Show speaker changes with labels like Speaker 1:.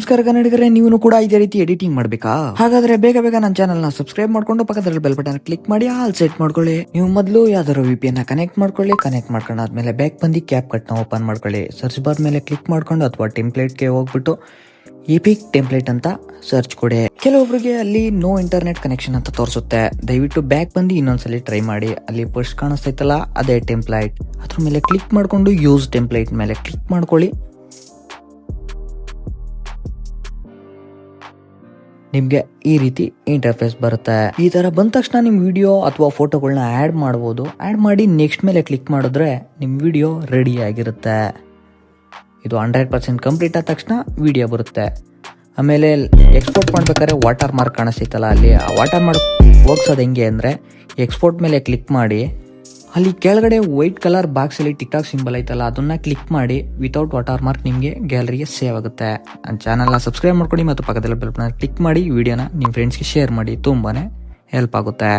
Speaker 1: ನಮಸ್ಕಾರ ಕನ್ನಡಿಗರೇ, ನೀವು ಕೂಡ ಇದೇ ರೀತಿ ಎಡಿಟಿಂಗ್ ಮಾಡ್ಬೇಕಾ? ಹಾಗಾದ್ರೆ ಬೇಗ ಬೇಗ ನನ್ನ ಚಾನಲ್ ನ ಸಬ್ಸ್ಕ್ರೈಬ್ ಮಾಡ್ಕೊಂಡು ಪಕ್ಕದಲ್ಲಿ ಬೆಲ್ ಬಟನ್ ಕ್ಲಿಕ್ ಮಾಡಿ ಆಲ್ ಸೆಟ್ ಮಾಡ್ಕೊಳ್ಳಿ. ನೀವು ಮೊದಲು ಯಾವ್ದಾದ್ರು VPN ನ ಕನೆಕ್ಟ್ ಮಾಡ್ಕೊಳ್ಳಿ. ಕನೆಕ್ಟ್ ಮಾಡ್ಕೊಂಡಾದ್ಮೇಲೆ ಬ್ಯಾಕ್ ಬಂದು ಕ್ಯಾಪ್ ಕಟ್ ನ ಓಪನ್ ಮಾಡ್ಕೊಳ್ಳಿ. ಸರ್ಚ್ ಬಾರ್ ಮೇಲೆ ಕ್ಲಿಕ್ ಮಾಡ್ಕೊಂಡು ಅಥವಾ ಟೆಂಪ್ಲೇಟ್ ಗೆ ಹೋಗ್ಬಿಟ್ಟು ಎಪಿಕ್ ಟೆಂಪ್ಲೇಟ್ ಅಂತ ಸರ್ಚ್ ಕೊಡಿ. ಕೆಲವೊಬ್ಬರಿಗೆ ಅಲ್ಲಿ ನೋ ಇಂಟರ್ನೆಟ್ ಕನೆಕ್ಷನ್ ಅಂತ ತೋರಿಸುತ್ತೆ. ದಯವಿಟ್ಟು ಬ್ಯಾಕ್ ಬಂದು ಇನ್ನೊಂದ್ಸಲಿ ಟ್ರೈ ಮಾಡಿ. ಅಲ್ಲಿ ಫಸ್ಟ್ ಕಾಣಿಸ್ತೈತಲ್ಲ ಅದೇ ಟೆಂಪ್ಲೇಟ್, ಅದ್ರ ಮೇಲೆ ಕ್ಲಿಕ್ ಮಾಡ್ಕೊಂಡು ಯೂಸ್ ಟೆಂಪ್ಲೇಟ್ ಮೇಲೆ ಕ್ಲಿಕ್ ಮಾಡ್ಕೊಳ್ಳಿ. ನಿಮ್ಗೆ ಈ ರೀತಿ ಇಂಟರ್ಫೇಸ್ ಬರುತ್ತೆ. ಈ ತರ ಬಂದ ತಕ್ಷಣ ನಿಮ್ ವಿಡಿಯೋ ಅಥವಾ ಫೋಟೋಗಳನ್ನ ಆಡ್ ಮಾಡಬಹುದು. ಆಡ್ ಮಾಡಿ ನೆಕ್ಸ್ಟ್ ಮೇಲೆ ಕ್ಲಿಕ್ ಮಾಡಿದ್ರೆ ನಿಮ್ ವಿಡಿಯೋ ರೆಡಿ ಆಗಿರುತ್ತೆ. ಇದು 100% ಕಂಪ್ಲೀಟ್ ಆದ ತಕ್ಷಣ ವಿಡಿಯೋ ಬರುತ್ತೆ. ಆಮೇಲೆ ಎಕ್ಸ್ಪೋರ್ಟ್ ಮಾಡ್ಬೇಕಾದ್ರೆ ವಾಟರ್ ಮಾರ್ಕ್ ಕಾಣಿಸ್ತೈತಲ್ಲ, ಅಲ್ಲಿ ಆ ವಾಟರ್ ಮಾರ್ಕ್ ಹೋಗ್ಸೋದು ಹೆಂಗೆ ಅಂದ್ರೆ ಎಕ್ಸ್ಪೋರ್ಟ್ ಮೇಲೆ ಕ್ಲಿಕ್ ಮಾಡಿ, ಅಲ್ಲಿ ಕೆಳಗಡೆ ವೈಟ್ ಕಲರ್ ಬಾಕ್ಸ್ ಅಲ್ಲಿ ಟಿಕ್ ಟಾಕ್ ಸಿಂಬಲ್ ಐತಲ್ಲ ಅದನ್ನ ಕ್ಲಿಕ್ ಮಾಡಿ ವಿತೌಟ್ ವಾಟರ್ ಮಾರ್ಕ್ ನಿಮಗೆ ಗ್ಯಾಲರಿಗೆ ಸೇವ್ ಆಗುತ್ತೆ. ನನ್ನ ಚಾನಲ್ನ ಸಬ್ಸ್ಕ್ರೈಬ್ ಮಾಡ್ಕೊಳ್ಳಿ ಮತ್ತು ಪಕ್ಕದಲ್ಲಿ ಬೆಲ್ ಬಟನ್ ಕ್ಲಿಕ್ ಮಾಡಿ ವಿಡಿಯೋನ ನಿಮ್ಮ ಫ್ರೆಂಡ್ಸ್ಗೆ ಶೇರ್ ಮಾಡಿ. ತುಂಬಾನೇ ಹೆಲ್ಪ್ ಆಗುತ್ತೆ.